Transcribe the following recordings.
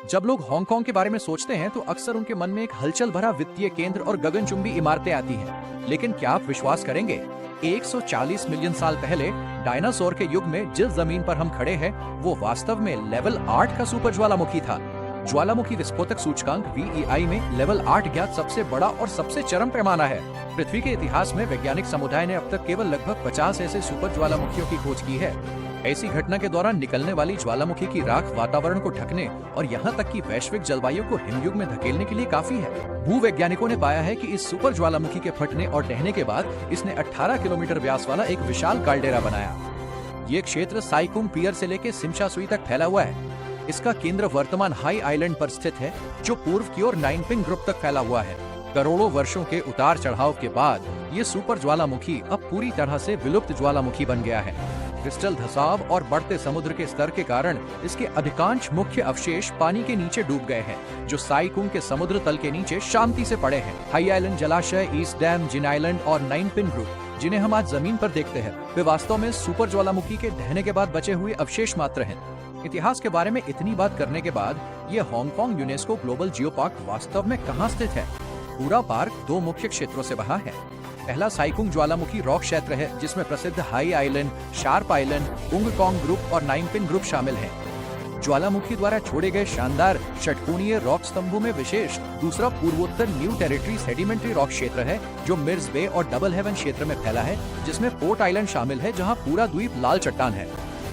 जब लोग हांगकांग के बारे में सोचते हैं तो अक्सर उनके मन में एक हलचल भरा वित्तीय केंद्र और गगनचुंबी इमारतें आती हैं। लेकिन क्या आप विश्वास करेंगे, 140 मिलियन साल पहले डायनासोर के युग में जिस जमीन पर हम खड़े हैं वो वास्तव में लेवल 8 का सुपर ज्वालामुखी था। ज्वालामुखी विस्फोटक सूचकांक VEI में लेवल 8 ज्ञात सबसे बड़ा और सबसे चरम पैमाना है। पृथ्वी के इतिहास में वैज्ञानिक समुदाय ने अब तक केवल लगभग 50 ऐसे सुपर ज्वालामुखियों की खोज की है। ऐसी घटना के दौरान निकलने वाली ज्वालामुखी की राख वातावरण को ढकने और यहाँ तक कि वैश्विक जलवायु को हिमयुग में धकेलने के लिए काफी है। भूवैज्ञानिकों ने पाया है कि इस सुपर ज्वालामुखी के फटने और ढहने के बाद इसने 18 किलोमीटर व्यास वाला एक विशाल काल्डेरा बनाया। ये क्षेत्र साइकुंग पियर से लेकर सिमशासुई तक फैला हुआ है। इसका केंद्र वर्तमान हाई आइलैंड पर स्थित है, जो पूर्व की ओर नाइनपिंग ग्रुप तक फैला हुआ है। करोड़ों वर्षों के उतार चढ़ाव के बाद ये सुपर ज्वालामुखी अब पूरी तरह से विलुप्त ज्वालामुखी बन गया है। क्रिस्टल धसाव और बढ़ते समुद्र के स्तर के कारण इसके अधिकांश मुख्य अवशेष पानी के नीचे डूब गए हैं, जो साइकुंग के समुद्र तल के नीचे शांति से पड़े हैं। हाई आइलैंड जलाशय, ईस्ट डैम, जिन आइलैंड और नाइनपिन ग्रुप, जिन्हें हम आज जमीन पर देखते हैं, वे वास्तव में सुपर ज्वालामुखी के ढहने के बाद बचे हुए अवशेष मात्र हैं। इतिहास के बारे में इतनी बात करने के बाद ये Hong Kong UNESCO global geo park वास्तव में कहाँ स्थित है? पूरा पार्क 2 मुख्य क्षेत्रों से बना है। पहला साइकुंग ज्वालामुखी रॉक क्षेत्र है, जिसमें प्रसिद्ध हाई आइलैंड, शार्प आइलैंड, उंगकॉन्ग ग्रुप और नाइनपिन ग्रुप शामिल हैं। ज्वालामुखी द्वारा छोड़े गए शानदार षटकोणीय रॉक स्तंभों में विशेष दूसरा पूर्वोत्तर न्यू टेरिटरी सेडिमेंट्री रॉक क्षेत्र है, जो मिर्ज बे और डबल हेवन क्षेत्र में फैला है, जिसमें पोर्ट आइलैंड शामिल है, जहाँ पूरा द्वीप लाल चट्टान है।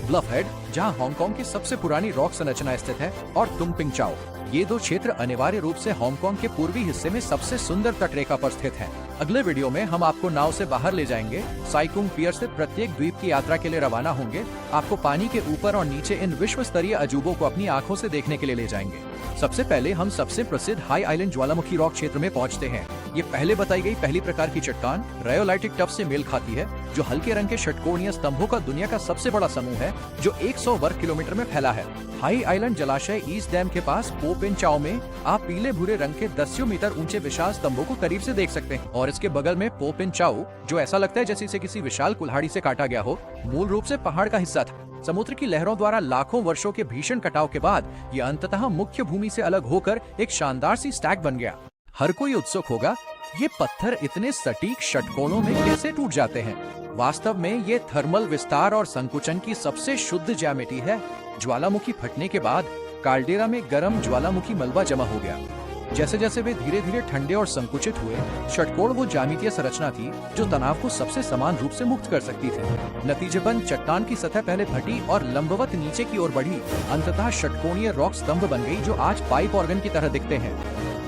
ब्लफ हेड, जहाँ हांगकांग की सबसे पुरानी रॉक संरचना स्थित है, और तुमपिंग चाओ। ये 2 क्षेत्र अनिवार्य रूप से हांगकांग के पूर्वी हिस्से में सबसे सुंदर तटरेखा पर स्थित हैं। अगले वीडियो में हम आपको नाव से बाहर ले जाएंगे, साइकुंग पियर से प्रत्येक द्वीप की यात्रा के लिए रवाना होंगे, आपको पानी के ऊपर और नीचे इन विश्व स्तरीय अजूबों को अपनी आंखों से देखने के लिए ले जाएंगे। सबसे पहले हम सबसे प्रसिद्ध हाई आइलैंड ज्वालामुखी रॉक क्षेत्र में पहुंचते हैं। ये पहले बताई गई पहली प्रकार की चट्टान रायोलाइटिक टफ से मेल खाती है, जो हल्के रंग के षटकोणीय स्तंभों का दुनिया का सबसे बड़ा समूह है, जो 100 वर्ग किलोमीटर में फैला है। हाई आइलैंड जलाशय ईस्ट डैम के पास पोपिन चाओ में आप पीले भूरे रंग के 10 मीटर ऊंचे विशाल स्तंभों को करीब से देख सकते हैं, और इसके बगल में पोपिन चाओ, जो ऐसा लगता है जैसे इसे किसी विशाल कुल्हाड़ी से काटा गया हो, मूल रूप से पहाड़ का हिस्सा था। समुद्र की लहरों द्वारा लाखों वर्षों के भीषण कटाव के बाद यह अंततः मुख्य भूमि से अलग होकर एक शानदार सी स्टैक बन गया। हर कोई उत्सुक होगा, ये पत्थर इतने सटीक षटकोणों में कैसे टूट जाते हैं? वास्तव में ये थर्मल विस्तार और संकुचन की सबसे शुद्ध ज्यामिति है। ज्वालामुखी फटने के बाद काल्डेरा में गर्म ज्वालामुखी मलबा जमा हो गया। जैसे जैसे वे धीरे धीरे ठंडे और संकुचित हुए, षटकोण वो ज्यामितीय संरचना थी जो तनाव को सबसे समान रूप से मुक्त कर सकती थी। नतीजतन चट्टान की सतह पहले फटी और लंबवत नीचे की ओर बढ़ी, अंततः षटकोणीय रॉक स्तंभ बन गई, जो आज पाइप ऑर्गन की तरह दिखते हैं।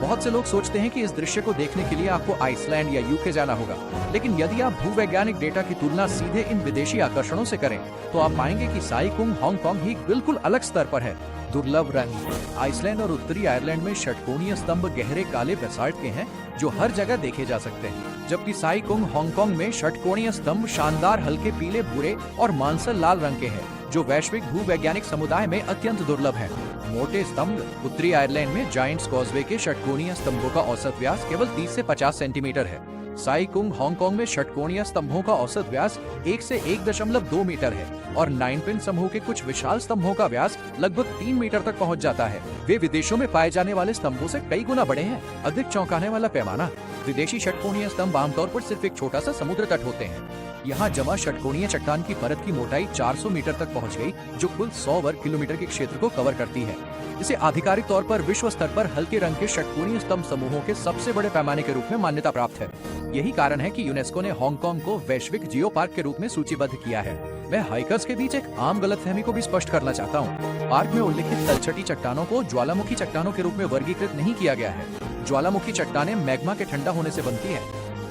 बहुत से लोग सोचते हैं कि इस दृश्य को देखने के लिए आपको आइसलैंड या यूके जाना होगा, लेकिन यदि आप भूवैज्ञानिक डेटा की तुलना सीधे इन विदेशी आकर्षणों से करें, तो आप पाएंगे कि साइकुंग हांगकांग ही बिल्कुल अलग स्तर पर है। दुर्लभ रंग, आइसलैंड और उत्तरी आयरलैंड में षटकोणीय स्तंभ गहरे काले बेसाल्ट के हैं, जो हर जगह देखे जा सकते हैं, जबकि साइकुंग हांगकांग में षटकोणीय स्तंभ शानदार हल्के पीले भूरे और मांसल लाल रंग के हैं, जो वैश्विक भूवैज्ञानिक समुदाय में अत्यंत दुर्लभ है। मोटे स्तंभ, उत्तरी आयरलैंड में जायंट्स कॉजवे के षटकोणीय स्तंभों का औसत व्यास केवल 30 से 50 सेंटीमीटर है। साइकुंग हांगकांग में षटकोणीय स्तंभों का औसत व्यास 1 से 1.2 मीटर है, और नाइनपिन समूह के कुछ विशाल स्तंभों का व्यास लगभग 3 मीटर तक पहुंच जाता है। वे विदेशों में पाए जाने वाले स्तंभों से कई गुना बड़े हैं। अधिक चौंकाने वाला पैमाना, विदेशी षटकोणीय स्तंभ आमतौर पर सिर्फ एक छोटा सा समुद्र तट होते हैं। यहाँ जमा षटकोणीय चट्टान की परत की मोटाई 400 मीटर तक पहुँच गई, जो कुल 100 वर्ग किलोमीटर के क्षेत्र को कवर करती है। इसे आधिकारिक तौर पर विश्व स्तर पर हल्के रंग के षटकोणीय स्तंभ समूहों के सबसे बड़े पैमाने के रूप में मान्यता प्राप्त है। यही कारण है कि यूनेस्को ने हांगकांग को वैश्विक जियो पार्क के रूप में सूचीबद्ध किया है। मैं हाइकर्स के बीच एक आम गलतफहमी को भी स्पष्ट करना चाहता हूँ। पार्क में उल्लिखित तलछटी चट्टानों को ज्वालामुखी चट्टानों के रूप में वर्गीकृत नहीं किया गया है। ज्वालामुखी चट्टानें मैग्मा के ठंडा होने से बनती है।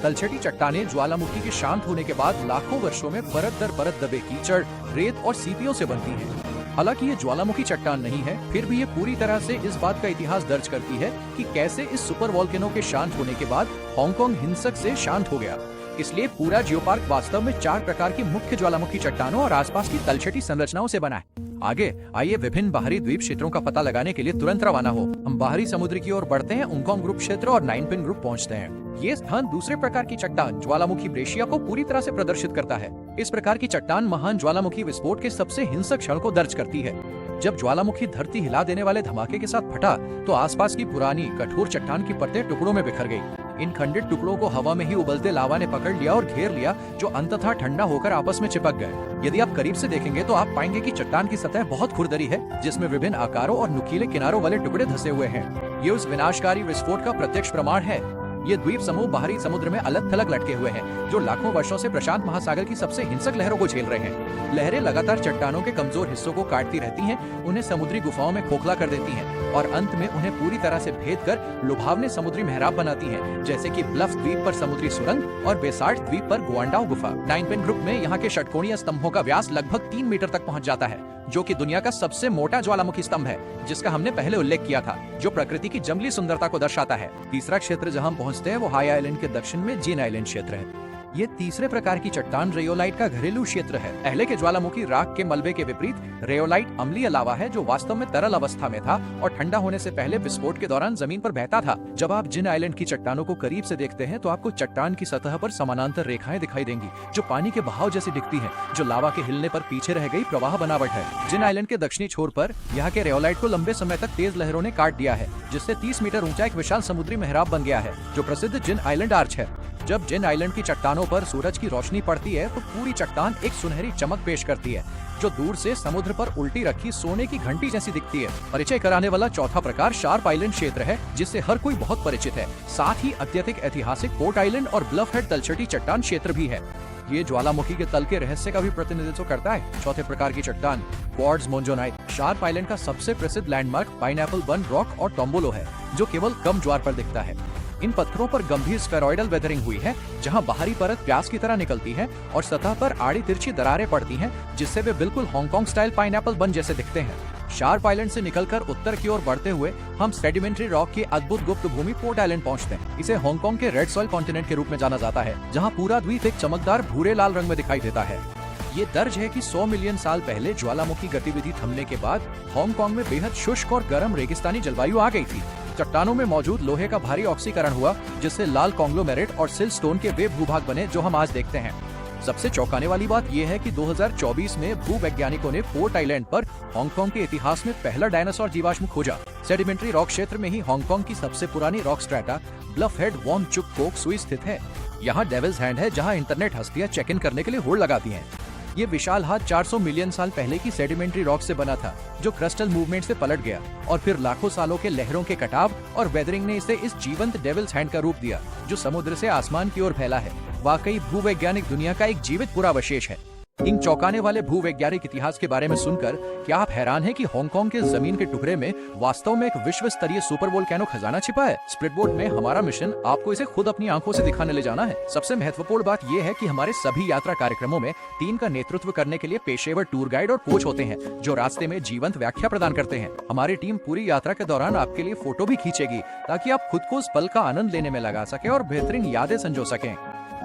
तलछटी चट्टानें ज्वालामुखी के शांत होने के बाद लाखों वर्षों में परत दर परत दबे कीचड़, रेत और सीपियों से बनती हैं। हालांकि ये ज्वालामुखी चट्टान नहीं है, फिर भी ये पूरी तरह से इस बात का इतिहास दर्ज करती है कि कैसे इस सुपर वॉल्केनो के शांत होने के बाद हांगकांग हिंसक से शांत हो गया। इसलिए पूरा जियो पार्क वास्तव में 4 प्रकार की मुख्य ज्वालामुखी चट्टानों और आसपास की तलछटी संरचनाओं से बना है। आगे आइए विभिन्न बाहरी द्वीप क्षेत्रों का पता लगाने के लिए तुरंत रवाना हो। हम बाहरी समुद्र की ओर बढ़ते हैं, उंगकॉन्ग ग्रुप क्षेत्र और नाइनपिन ग्रुप पहुंचते हैं। ये स्थान दूसरे प्रकार की चट्टान ज्वालामुखी ब्रेशिया को पूरी तरह से प्रदर्शित करता है। इस प्रकार की चट्टान महान ज्वालामुखी विस्फोट के सबसे हिंसक क्षण को दर्ज करती है। जब ज्वालामुखी धरती हिला देने वाले धमाके के साथ फटा तो आसपास की पुरानी कठोर चट्टान की परतें टुकड़ों में बिखर गई। इन खंडित टुकड़ों को हवा में ही उबलते लावा ने पकड़ लिया और घेर लिया, जो अंततः ठंडा होकर आपस में चिपक गए। यदि आप करीब से देखेंगे तो आप पाएंगे कि चट्टान की सतह बहुत खुरदरी है, जिसमें विभिन्न आकारों और नुकीले किनारों वाले टुकड़े धंसे हुए हैं। ये उस विनाशकारी विस्फोट का प्रत्यक्ष प्रमाण है। ये द्वीप समूह बाहरी समुद्र में अलग थलग लटके हुए हैं, जो लाखों वर्षों से प्रशांत महासागर की सबसे हिंसक लहरों को झेल रहे हैं। लहरें लगातार चट्टानों के कमजोर हिस्सों को काटती रहती हैं, उन्हें समुद्री गुफाओं में खोखला कर देती हैं और अंत में उन्हें पूरी तरह से भेद कर लुभावने समुद्री मेहराब बनाती हैं, जैसे कि ब्लफ द्वीप पर समुद्री सुरंग और बेसाल्ट द्वीप पर गुआंडाओ गुफा। नाइन पेन ग्रुप में यहाँ के षटकोणीय स्तंभों का व्यास लगभग 3 मीटर तक पहुँच जाता है, जो कि दुनिया का सबसे मोटा ज्वालामुखी स्तंभ है, जिसका हमने पहले उल्लेख किया था, जो प्रकृति की जंगली सुंदरता को दर्शाता है। तीसरा क्षेत्र जहां हम पहुंचते हैं वो हाई आइलैंड के दक्षिण में जिन आइलैंड क्षेत्र है। ये तीसरे प्रकार की चट्टान रेयोलाइट का घरेलू क्षेत्र है। पहले के ज्वालामुखी राख के मलबे के विपरीत रेयोलाइट अम्लीय लावा है, जो वास्तव में तरल अवस्था में था और ठंडा होने से पहले विस्फोट के दौरान जमीन पर बहता था। जब आप जिन आइलैंड की चट्टानों को करीब से देखते हैं तो आपको चट्टान की सतह पर समानांतर रेखाएं दिखाई देंगी, जो पानी के बहाव जैसी दिखती हैं, जो लावा के हिलने पर पीछे रह गई प्रवाह बनावट है। जिन आइलैंड के दक्षिणी छोर पर यहाँ के रेयोलाइट को लंबे समय तक तेज लहरों ने काट दिया है, जिससे 30 मीटर ऊंचा एक विशाल समुद्री मेहराब बन गया है, जो प्रसिद्ध जिन आइलैंड आर्च है। जब जिन आइलैंड की चट्टानों पर सूरज की रोशनी पड़ती है तो पूरी चट्टान एक सुनहरी चमक पेश करती है, जो दूर से समुद्र पर उल्टी रखी सोने की घंटी जैसी दिखती है। परिचय कराने वाला चौथा प्रकार शार्प आइलैंड क्षेत्र है, जिससे हर कोई बहुत परिचित है। साथ ही अत्यधिक ऐतिहासिक पोर्ट आइलैंड और ब्लफ हेड तलछटी चट्टान क्षेत्र भी है। ये ज्वालामुखी के तल के रहस्य का भी प्रतिनिधित्व करता है। चौथे प्रकार की चट्टान क्वार्ट्ज मोन्जोनाइट शार्प आइलैंड का सबसे प्रसिद्ध लैंडमार्क पाइनएप्पल बन रॉक और टोम्बोलो है, जो केवल कम ज्वार पर दिखता है। इन पत्थरों पर गंभीर स्फेरॉइडल वेदरिंग हुई है, जहां बाहरी परत प्याज की तरह निकलती है और सतह पर आड़ी तिरछी दरारें पड़ती हैं, जिससे वे बिल्कुल हांगकांग स्टाइल पाइनएप्पल बन जैसे दिखते हैं। शार्प आइलैंड से निकलकर उत्तर की ओर बढ़ते हुए हम सेडिमेंट्री रॉक की अद्भुत गुप्त भूमि पोर्ट आइलैंड पहुंचते हैं। इसे हांगकांग के रेड सॉइल कॉन्टिनेंट के रूप में जाना जाता है, जहां पूरा द्वीप एक चमकदार भूरे लाल रंग में दिखाई देता है। ये दर्ज है कि 100 मिलियन साल पहले ज्वालामुखी गतिविधि थमने के बाद हांगकांग में बेहद शुष्क और गर्म रेगिस्तानी जलवायु आ गई थी। चट्टानों में मौजूद लोहे का भारी ऑक्सीकरण हुआ, जिससे लाल कॉन्ग्लोमेरेट और सिलस्टोन के वे भूभाग बने, जो हम आज देखते हैं। सबसे चौंकाने वाली बात यह है कि 2024 में भूवैज्ञानिकों ने पोर्ट आइलैंड पर हांगकांग के इतिहास में पहला डायनासोर जीवाश्म खोजा। सेडिमेंट्री रॉक क्षेत्र में ही हांगकांग की सबसे पुरानी rock strata Bluff Head Wong Chuk Kok Tsui स्थित है। यहाँ डेविल्स हैंड है, जहाँ इंटरनेट हस्तियां चेक इन करने के लिए होड़ लगाती हैं। ये विशाल हाथ 400 मिलियन साल पहले की सेडिमेंट्री रॉक से बना था, जो क्रिस्टल मूवमेंट से पलट गया और फिर लाखों सालों के लहरों के कटाव और वेदरिंग ने इसे इस जीवंत डेविल्स हैंड का रूप दिया, जो समुद्र से आसमान की ओर फैला है। वाकई भूवैज्ञानिक दुनिया का एक जीवित पुरावशेष है। इन चौंकाने वाले भूवैज्ञानिक इतिहास के बारे में सुनकर क्या आप हैरान हैं कि हांगकांग के जमीन के टुकड़े में वास्तव में एक विश्व स्तरीय सुपर वोल्केनो खजाना छिपा है? स्प्लिटबोर्ड में हमारा मिशन आपको इसे खुद अपनी आंखों से दिखाने ले जाना है। सबसे महत्वपूर्ण बात यह है कि हमारे सभी यात्रा कार्यक्रमों में टीम का नेतृत्व करने के लिए पेशेवर टूर गाइड और कोच होते हैं, जो रास्ते में जीवंत व्याख्या प्रदान करते हैं। हमारी टीम पूरी यात्रा के दौरान आपके लिए फोटो भी खींचेगी, ताकि आप खुद को उस पल का आनंद लेने में लगा सके और बेहतरीन यादें संजो सकें।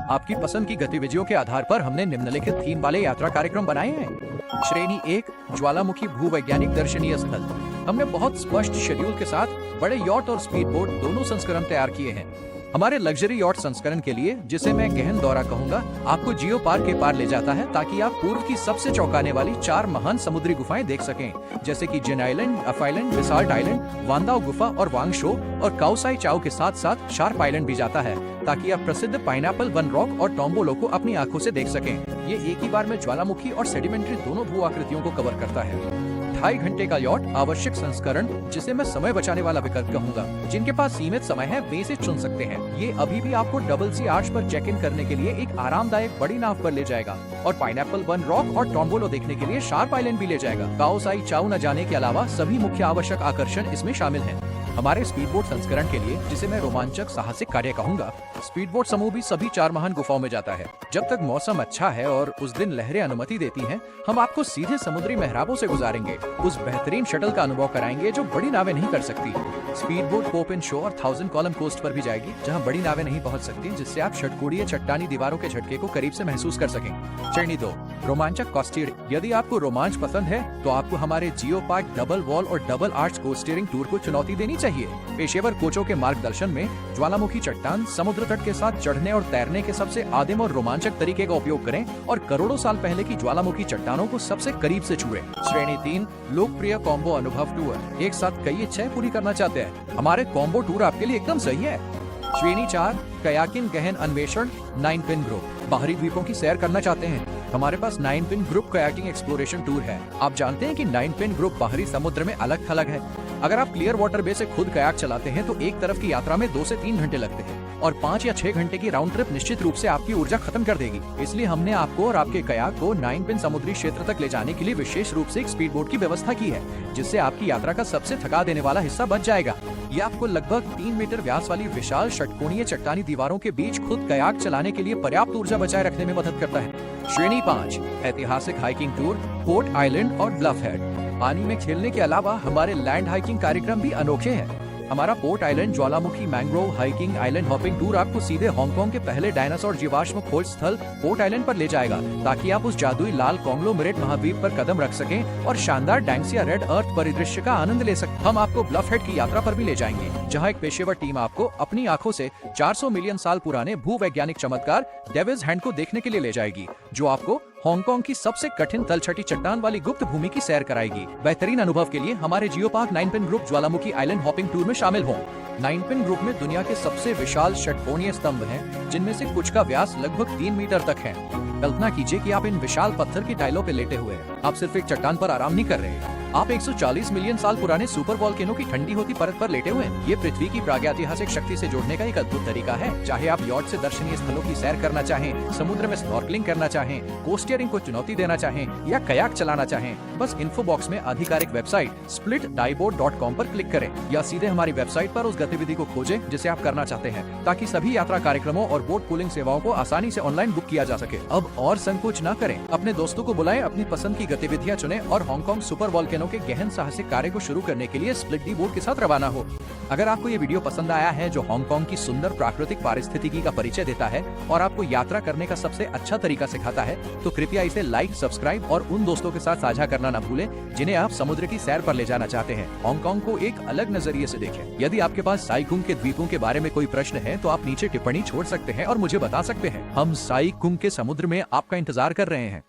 आपकी पसंद की गतिविधियों के आधार पर हमने निम्नलिखित थीम वाले यात्रा कार्यक्रम बनाए हैं। श्रेणी 1 ज्वालामुखी भूवैज्ञानिक दर्शनीय स्थल। हमने बहुत स्पष्ट शेड्यूल के साथ बड़े यॉट और स्पीड बोट दोनों संस्करण तैयार किए हैं। हमारे लग्जरी यॉट संस्करण के लिए, जिसे मैं गहन दौरा कहूंगा, आपको जियो पार्क के पार ले जाता है, ताकि आप पूर्व की सबसे चौंकाने वाली 4 महान समुद्री गुफाएं देख सकें, जैसे कि जिन आइलैंड, अफ आइलैंड, बेसाल्ट आइलैंड, वांदाओ गुफा और वांग शो, और काओसाई चाओ के साथ साथ शार्प आइलैंड भी जाता है, ताकि आप प्रसिद्ध पाइनएप्पल वन रॉक और टोम्बोलो को अपनी आंखों से देख सकें। ये एक ही बार में ज्वालामुखी और सेडिमेंट्री दोनों भू आकृतियों को कवर करता है। 2.5 घंटे का यॉट आवश्यक संस्करण, जिसे मैं समय बचाने वाला विकल्प कहूंगा। जिनके पास सीमित समय है वे इसे चुन सकते हैं। ये अभी भी आपको डबल सी आर्च पर चेक इन करने के लिए एक आरामदायक बड़ी नाव पर ले जाएगा और पाइनएप्पल वन रॉक और टोम्बोलो देखने के लिए शार्प आइलैंड भी ले जाएगा। काओसाई चाओ न जाने के अलावा सभी मुख्य आवश्यक आकर्षण इसमें शामिल हैं। हमारे स्पीडबोट संस्करण के लिए, जिसे मैं रोमांचक साहसिक कार्य कहूंगा, स्पीडबोट समूह भी सभी 4 महान गुफाओं में जाता है। जब तक मौसम अच्छा है और उस दिन लहरें अनुमति देती हैं, हम आपको सीधे समुद्री मेहराबों से गुजारेंगे, उस बेहतरीन शटल का अनुभव कराएंगे जो बड़ी नावें नहीं कर सकती। स्पीडबोट पोप इन शो और 1000 कॉलम कोस्ट पर भी जाएगी, जहां बड़ी नावें नहीं पहुंच सकती, जिससे आप षटकोणीय चट्टानी दीवारों के झटके को करीब से महसूस कर सकें। श्रेणी 2 रोमांचक कोस्टियरिंग। यदि आपको रोमांच पसंद है तो आपको हमारे जियो पार्क डबल वॉल और डबल आर्च कोस्टियरिंग टूर को चुनौती देनी चाहिए। पेशेवर कोचों के मार्गदर्शन में ज्वालामुखी चट्टान समुद्र तट के साथ चढ़ने और तैरने के सबसे आदिम और रोमांचक तरीके का उपयोग करें और करोड़ों साल पहले की ज्वालामुखी चट्टानों को सबसे करीब से छुएं। श्रेणी 3 लोकप्रिय कॉम्बो अनुभव टूर, एक साथ कई इच्छाएं पूरी करना चाहते हैं? हमारे कॉम्बो टूर आपके लिए एकदम सही है। श्रेणी 4 कयाकिंग गहन अन्वेषण 9 पिन ग्रुप, बाहरी द्वीपों की सैर करना चाहते हैं? हमारे पास 9 pin group kayaking exploration tour है। आप जानते हैं कि 9 पिन ग्रुप बाहरी समुद्र में अलग थलग है। अगर आप क्लियर वाटर बे से खुद कयाक चलाते हैं तो एक तरफ की यात्रा में 2 से 3 घंटे लगते हैं और 5 या 6 घंटे की राउंड ट्रिप निश्चित रूप से आपकी ऊर्जा खत्म कर देगी। इसलिए हमने आपको और आपके कयाक को 9 पिन समुद्री क्षेत्र तक ले जाने के लिए विशेष रूप से एक स्पीड बोट की व्यवस्था की है, जिससे आपकी यात्रा का सबसे थका देने वाला हिस्सा बच जाएगा। ये आपको लगभग 3 मीटर व्यास वाली विशाल षटकोणीय चट्टानी दीवारों के बीच खुद कयाक चलाने के लिए पर्याप्त ऊर्जा बचाए रखने में मदद करता है। श्रेणी 5 ऐतिहासिक हाइकिंग टूर पोर्ट आइलैंड और ब्लफ हेड। पानी में खेलने के अलावा हमारे लैंड हाइकिंग कार्यक्रम भी अनोखे हैं। हमारा पोर्ट आइलैंड ज्वालामुखी mangrove hiking island hopping tour आपको सीधे हांगकांग के पहले डायनासोर जीवाश्म खोज स्थल पोर्ट आइलैंड पर ले जाएगा, ताकि आप उस जादुई लाल कॉन्ग्लोमरेट महाद्वीप पर कदम रख सकें और शानदार डैंक्सिया रेड अर्थ परिदृश्य का आनंद ले सकें। हम आपको ब्लफ हेड की यात्रा पर भी ले जाएंगे, जहां एक पेशेवर टीम आपको अपनी आंखों से 400 मिलियन साल पुराने भूवैज्ञानिक चमत्कार डेविल्स हैंड को देखने के लिए ले जाएगी, जो आपको हांगकांग की सबसे कठिन तलछटी चट्टान वाली गुप्त भूमि की सैर कराएगी। बेहतरीन अनुभव के लिए हमारे जियो पार्क 9 पिन ग्रुप ज्वालामुखी आइलैंड हॉपिंग टूर में शामिल हों। 9 पिन ग्रुप में दुनिया के सबसे विशाल षटकोणीय स्तंभ हैं, जिनमें से कुछ का व्यास लगभग 3 मीटर तक है। कल्पना कीजिए कि आप इन विशाल पत्थर की टाइलों पर लेटे हुए हैं। आप सिर्फ एक चट्टान पर आराम नहीं कर रहे, आप 140 मिलियन साल पुराने सुपर वॉल्केनो की ठंडी होती परत पर लेटे हुए हैं। ये पृथ्वी की प्रागैतिहासिक शक्ति से जोड़ने का एक अद्भुत तरीका है। चाहे आप यॉट से दर्शनीय स्थलों की सैर करना चाहें, समुद्र में स्नॉर्कलिंग करना चाहें, कोस्टियरिंग को चुनौती देना चाहें या कयाक चलाना चाहें, बस इन्फो बॉक्स में आधिकारिक वेबसाइट splitdieboat.com पर क्लिक करें या सीधे हमारी वेबसाइट पर उस गतिविधि को खोजें जिसे आप करना चाहते हैं, ताकि सभी यात्रा कार्यक्रमों और बोट पूलिंग सेवाओं को आसानी से ऑनलाइन बुक किया जा सके। अब और संकोच न करें, अपने दोस्तों को बुलाएं, अपनी पसंद की गतिविधियां चुनें और हांगकांग सुपर वॉल्केनो के गहन साहसिक कार्य को शुरू करने के लिए स्प्लिट दी बोट के साथ रवाना हो। अगर आपको ये वीडियो पसंद आया है, जो हांगकांग की सुंदर प्राकृतिक पारिस्थितिकी का परिचय देता है और आपको यात्रा करने का सबसे अच्छा तरीका सिखाता है, तो कृपया इसे लाइक, सब्सक्राइब और उन दोस्तों के साथ साझा करना न भूलें जिन्हें आप समुद्र की सैर पर ले जाना चाहते हैं। हांगकांग को एक अलग नजरिए से देखें। यदि आपके पास साई कुंग के द्वीपों के बारे में कोई प्रश्न है तो आप नीचे टिप्पणी छोड़ सकते हैं और मुझे बता सकते हैं। हम साई कुंग के समुद्र में आपका इंतजार कर रहे हैं।